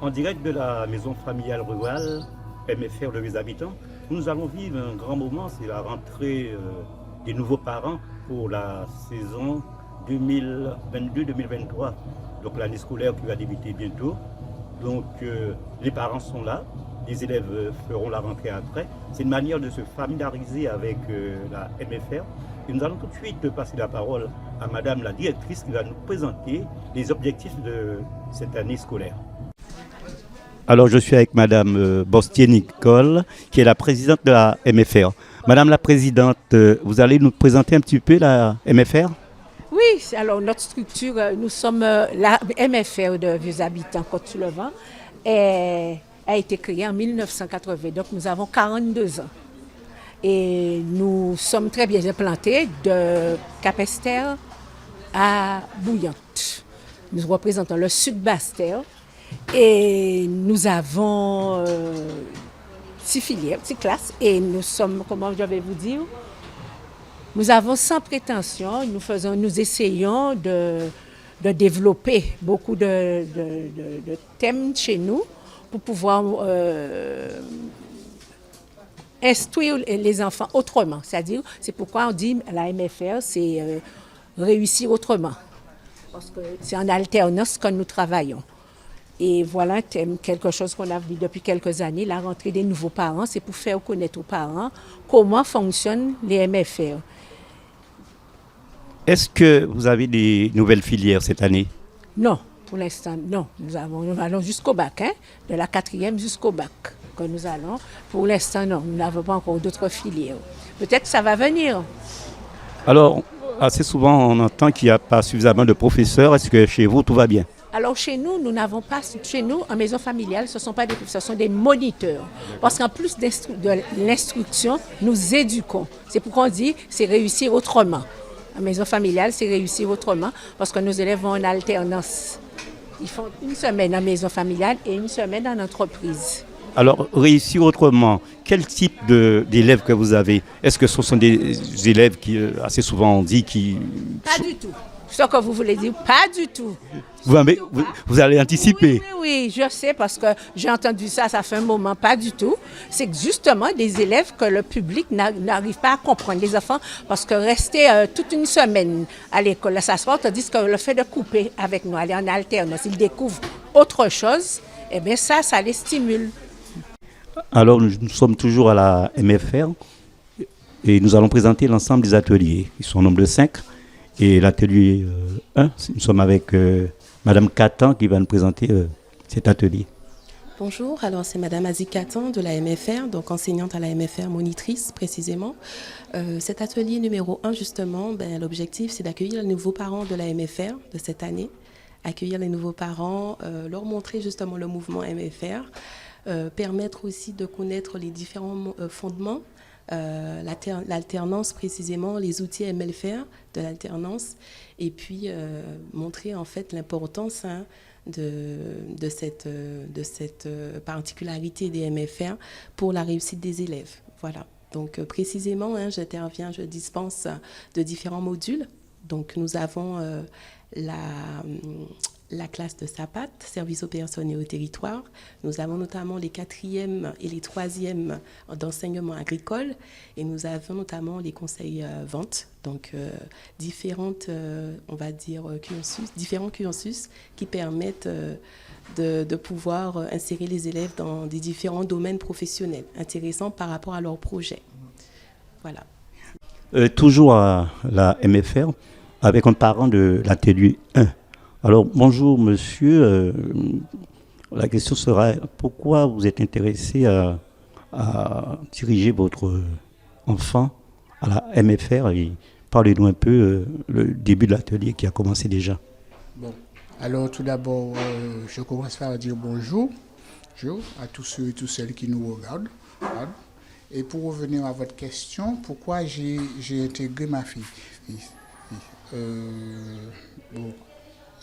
En direct de la maison familiale rurale MFR de Les Habitants, nous allons vivre un grand moment, c'est la rentrée des nouveaux parents pour la saison 2022-2023. Donc l'année scolaire qui va débuter bientôt. Donc les parents sont là, les élèves feront la rentrée après. C'est une manière de se familiariser avec la MFR. Et nous allons tout de suite passer la parole à Madame la directrice qui va nous présenter les objectifs de cette année scolaire. Alors, je suis avec Madame Bostier-Nicole, qui est la présidente de la MFR. Madame la présidente, vous allez nous présenter un petit peu la MFR? Oui, alors notre structure, nous sommes la MFR de Vieux Habitants Côte-sur-le-Vent a été créée en 1980, donc nous avons 42 ans. Et nous sommes très bien implantés de Capesterre à Bouillante. Nous représentons le sud Basse-Terre et nous avons 6 filières, 6 classes et nous sommes, comment je vais vous dire, nous avons sans prétention, nous essayons de développer beaucoup de thèmes chez nous pour pouvoir instruire les enfants autrement. C'est-à-dire, c'est pourquoi on dit la MFR, c'est réussir autrement. Parce que c'est en alternance que nous travaillons. Et voilà un thème, quelque chose qu'on a vu depuis quelques années, la rentrée des nouveaux parents, c'est pour faire connaître aux parents comment fonctionnent les MFR. Est-ce que vous avez des nouvelles filières cette année? Non, pour l'instant, non. Nous allons jusqu'au bac, de la 4e jusqu'au bac que nous allons. Pour l'instant, non, nous n'avons pas encore d'autres filières. Peut-être que ça va venir. Alors, assez souvent, on entend qu'il n'y a pas suffisamment de professeurs. Est-ce que chez vous, tout va bien? Alors chez nous, nous n'avons pas, chez nous, en maison familiale, ce ne sont pas des professeurs, ce sont des moniteurs. Parce qu'en plus de l'instruction, nous éduquons. C'est pourquoi on dit, c'est réussir autrement. En maison familiale, c'est réussir autrement parce que nos élèves vont en alternance. Ils font une semaine en maison familiale et une semaine en entreprise. Alors, réussir autrement, quel type d'élèves que vous avez? Est-ce que ce sont des élèves qui, assez souvent, on dit qui... Pas du tout. Ce que vous voulez dire, pas du tout. Vous allez anticiper? Oui, je sais parce que j'ai entendu ça fait un moment, pas du tout. C'est justement des élèves que le public n'arrive pas à comprendre, les enfants, parce que rester toute une semaine à l'école, ça se passe, tandis que le fait de couper avec nous, aller en alternance, ils découvrent autre chose, et bien ça les stimule. Alors, nous sommes toujours à la MFR et nous allons présenter l'ensemble des ateliers. Ils sont au nombre de 5. Et l'atelier 1, nous sommes avec Madame Catan qui va nous présenter cet atelier. Bonjour, alors c'est Madame Aziz Catan de la MFR, donc enseignante à la MFR, monitrice précisément. Cet atelier numéro 1, justement, l'objectif c'est d'accueillir les nouveaux parents de la MFR de cette année, accueillir les nouveaux parents, leur montrer justement le mouvement MFR, permettre aussi de connaître les différents fondements, l'alternance précisément, les outils MLFR de l'alternance, et puis montrer en fait l'importance de cette particularité des MFR pour la réussite des élèves. Voilà. Donc précisément, j'interviens, je dispense de différents modules. Donc nous avons la classe de SAPAT, service aux personnes et au territoire. Nous avons notamment les 4e et les 3e d'enseignement agricole et nous avons notamment les conseils vente, donc différentes, on va dire, différents cursus qui permettent de pouvoir insérer les élèves dans des différents domaines professionnels intéressants par rapport à leurs projets. Voilà. Toujours à la MFR, avec un parent de l'atelier 1. Alors, bonjour monsieur, la question sera pourquoi vous êtes intéressé à diriger votre enfant à la MFR et parlez-nous un peu le début de l'atelier qui a commencé déjà. Bon, alors tout d'abord, je commence par dire bonjour à tous ceux et toutes celles qui nous regardent. Et pour revenir à votre question, pourquoi j'ai intégré ma fille? Bon.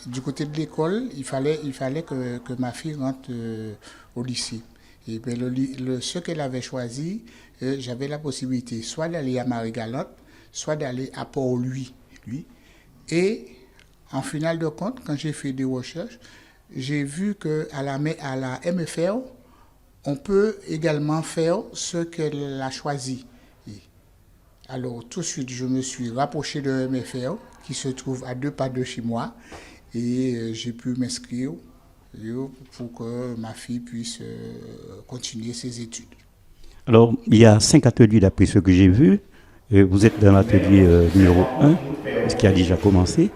Du côté de l'école, il fallait que ma fille rentre au lycée. Et bien, ce qu'elle avait choisi, j'avais la possibilité soit d'aller à Marie-Galante, soit d'aller à Port-Louis. Et en finale de compte, quand j'ai fait des recherches, j'ai vu qu'à à la MFR, on peut également faire ce qu'elle a choisi. Alors, tout de suite, je me suis rapproché de MFR, qui se trouve à 2 pas de chez moi, et j'ai pu m'inscrire pour que ma fille puisse continuer ses études. Alors, il y a 5 ateliers d'après ce que j'ai vu. Vous êtes dans l'atelier numéro 1, ce qui a déjà commencé.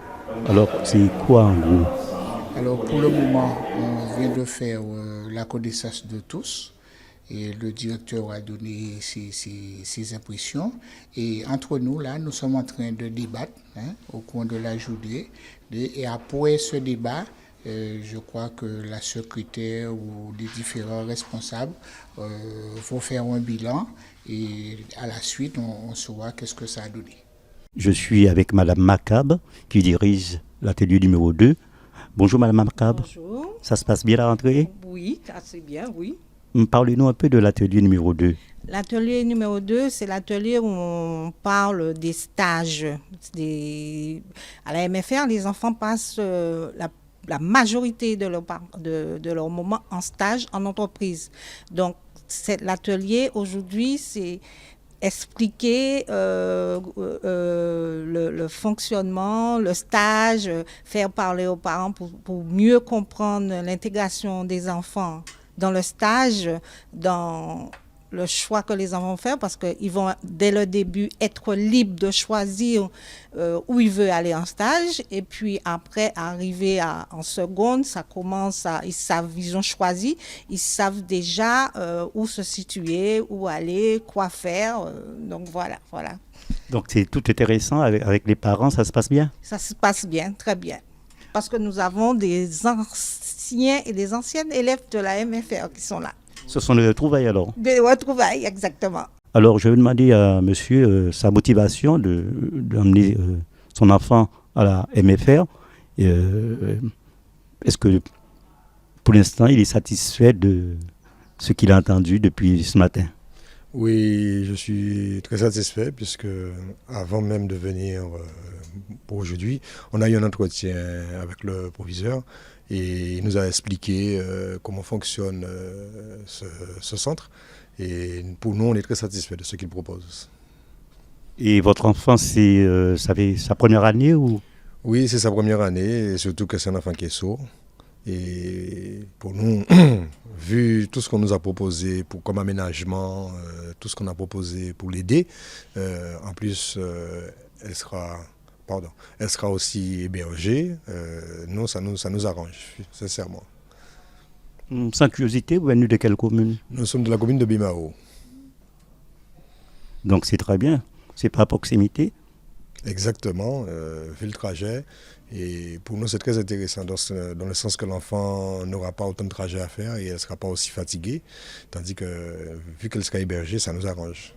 Alors, c'est quoi en gros? Alors, pour le moment, on vient de faire la connaissance de tous. Et le directeur a donné ses impressions. Et entre nous, là, nous sommes en train de débattre au cours de la journée. Et après ce débat, je crois que la secrétaire ou les différents responsables vont faire un bilan. Et à la suite, on saura qu'est-ce que ça a donné. Je suis avec Madame Macabre, qui dirige l'atelier numéro 2. Bonjour Madame Macabre. Bonjour. Ça se passe bien la rentrée? Oui, assez bien, oui. Parlez-nous un peu de l'atelier numéro 2. L'atelier numéro 2, c'est l'atelier où on parle des stages. À la MFR, les enfants passent la majorité de leur moment en stage en entreprise. Donc, l'atelier aujourd'hui, c'est expliquer le fonctionnement, le stage, faire parler aux parents pour mieux comprendre l'intégration des enfants dans le stage, dans le choix que les enfants vont faire, parce qu'ils vont, dès le début, être libres de choisir où ils veulent aller en stage. Et puis après, arriver en seconde, ça commence ils ont choisi, ils savent déjà où se situer, où aller, quoi faire. Donc voilà. Donc c'est tout intéressant avec les parents, ça se passe bien? Ça se passe bien, très bien. Parce que nous avons des anciens et des anciennes élèves de la MFR qui sont là. Ce sont des retrouvailles alors? Des retrouvailles, exactement. Alors je vais demander à monsieur sa motivation d'emmener son enfant à la MFR. Est-ce que pour l'instant il est satisfait de ce qu'il a entendu depuis ce matin? Oui, je suis très satisfait puisque avant même de venir pour aujourd'hui, on a eu un entretien avec le proviseur et il nous a expliqué comment fonctionne ce centre. Et pour nous, on est très satisfait de ce qu'il propose. Et votre enfant, ça fait sa première année ou? Oui, c'est sa première année, et surtout que c'est un enfant qui est sourd. Et pour nous, vu tout ce qu'on nous a proposé comme aménagement, tout ce qu'on a proposé pour l'aider, en plus, elle sera aussi hébergée. Nous, ça nous arrange, sincèrement. Sans curiosité, vous venez de quelle commune? Nous sommes de la commune de Bimao. Donc c'est très bien, c'est pas à proximité. Exactement, vu le trajet. Et pour nous, c'est très intéressant dans le sens que l'enfant n'aura pas autant de trajet à faire et elle ne sera pas aussi fatiguée. Tandis que, vu qu'elle sera hébergée, ça nous arrange.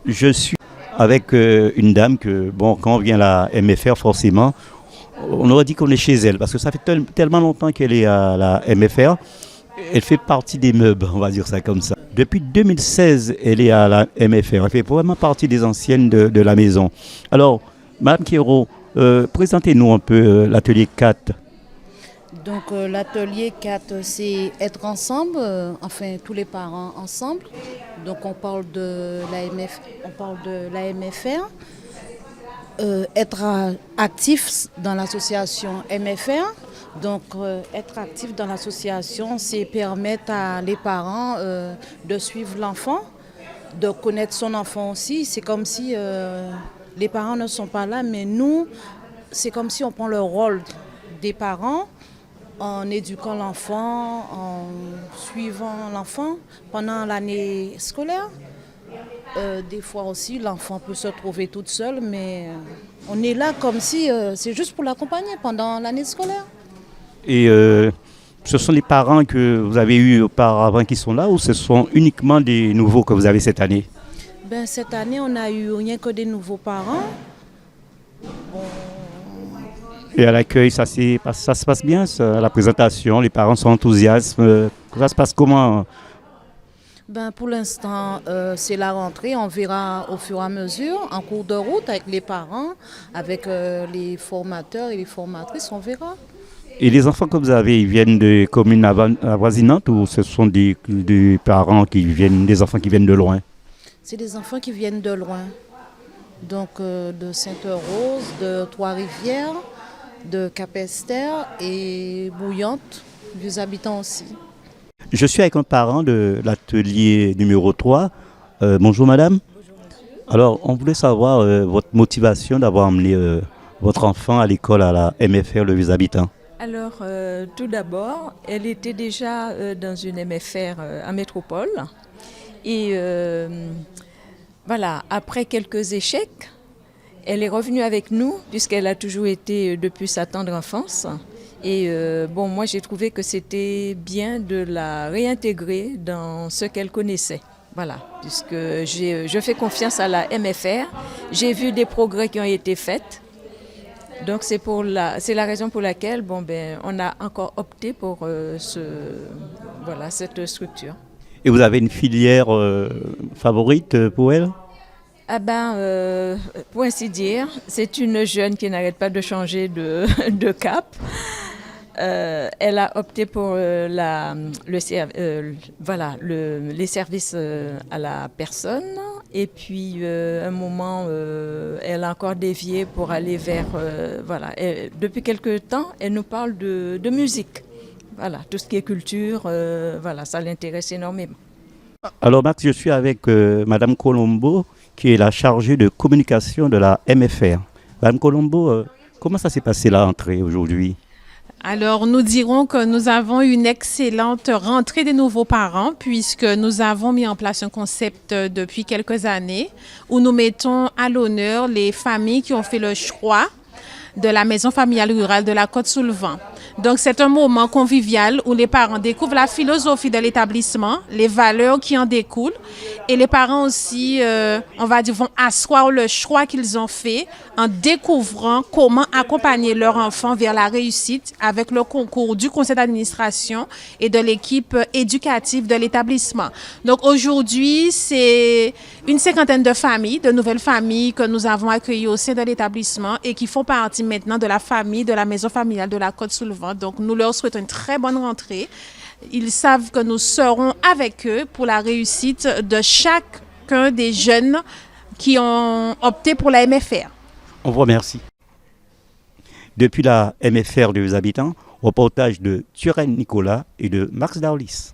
Je suis avec une dame que, quand on vient à la MFR, forcément, on aurait dit qu'on est chez elle, parce que ça fait tellement longtemps qu'elle est à la MFR. Elle fait partie des meubles, on va dire ça comme ça. Depuis 2016, elle est à la MFR. Elle fait vraiment partie des anciennes de la maison. Alors, Mme Kiro, présentez-nous un peu l'atelier 4. Donc l'atelier 4, c'est être ensemble, tous les parents ensemble. Donc on parle de la MFR. Être actif dans l'association MFR. Donc être actif dans l'association, c'est permettre à les parents de suivre l'enfant, de connaître son enfant aussi. C'est comme si les parents ne sont pas là, mais nous, c'est comme si on prend le rôle des parents en éduquant l'enfant, en suivant l'enfant pendant l'année scolaire. Des fois aussi, l'enfant peut se trouver toute seule, mais on est là comme si c'est juste pour l'accompagner pendant l'année scolaire. Et ce sont les parents que vous avez eus auparavant qui sont là ou ce sont uniquement des nouveaux que vous avez cette année? Cette année, on n'a eu rien que des nouveaux parents. Et à l'accueil, ça se passe bien, la présentation, les parents sont enthousiastes. Ça se passe comment? Pour l'instant, c'est la rentrée. On verra au fur et à mesure, en cours de route, avec les parents, avec les formateurs et les formatrices, on verra. Et les enfants que vous avez, ils viennent de communes avoisinantes ou ce sont des parents qui viennent, des enfants qui viennent de loin? C'est des enfants qui viennent de loin, donc de Sainte-Rose, de Trois-Rivières, de Cap-Esther et Bouillante, des habitants aussi. Je suis avec un parent de l'atelier numéro 3. Bonjour madame. Alors, on voulait savoir votre motivation d'avoir emmené votre enfant à l'école à la MFR Le Vieux Habitant. Alors, tout d'abord, elle était déjà dans une MFR à Métropole. Et voilà, après quelques échecs, elle est revenue avec nous, puisqu'elle a toujours été depuis sa tendre enfance. Et bon, moi, j'ai trouvé que c'était bien de la réintégrer dans ce qu'elle connaissait. Voilà, puisque je fais confiance à la MFR. J'ai vu des progrès qui ont été faits. Donc, c'est la raison pour laquelle on a encore opté pour cette structure. Et vous avez une filière favorite pour elle? Ah pour ainsi dire, c'est une jeune qui n'arrête pas de changer de cap. Elle a opté pour les services à la personne. Et puis, un moment, elle a encore dévié pour aller vers... depuis quelque temps, elle nous parle de musique. Voilà, tout ce qui est culture, ça l'intéresse énormément. Alors Max, je suis avec Madame Colombo, qui est la chargée de communication de la MFR. Madame Colombo, comment ça s'est passé la rentrée aujourd'hui? Alors, nous dirons que nous avons une excellente rentrée des nouveaux parents puisque nous avons mis en place un concept depuis quelques années où nous mettons à l'honneur les familles qui ont fait le choix de la maison familiale rurale de la Côte-sous-le-Vent. Donc, c'est un moment convivial où les parents découvrent la philosophie de l'établissement, les valeurs qui en découlent. Et les parents aussi, vont asseoir le choix qu'ils ont fait en découvrant comment accompagner leur enfant vers la réussite avec le concours du conseil d'administration et de l'équipe éducative de l'établissement. Donc, aujourd'hui, c'est une cinquantaine de familles, de nouvelles familles que nous avons accueillies au sein de l'établissement et qui font partie maintenant de la famille de la maison familiale de la Côte-sous-le-Vent. Donc, nous leur souhaitons une très bonne rentrée. Ils savent que nous serons avec eux pour la réussite de chacun des jeunes qui ont opté pour la MFR. On vous remercie. Depuis la MFR des Habitants, reportage de Turenne Nicolas et de Max Darlis.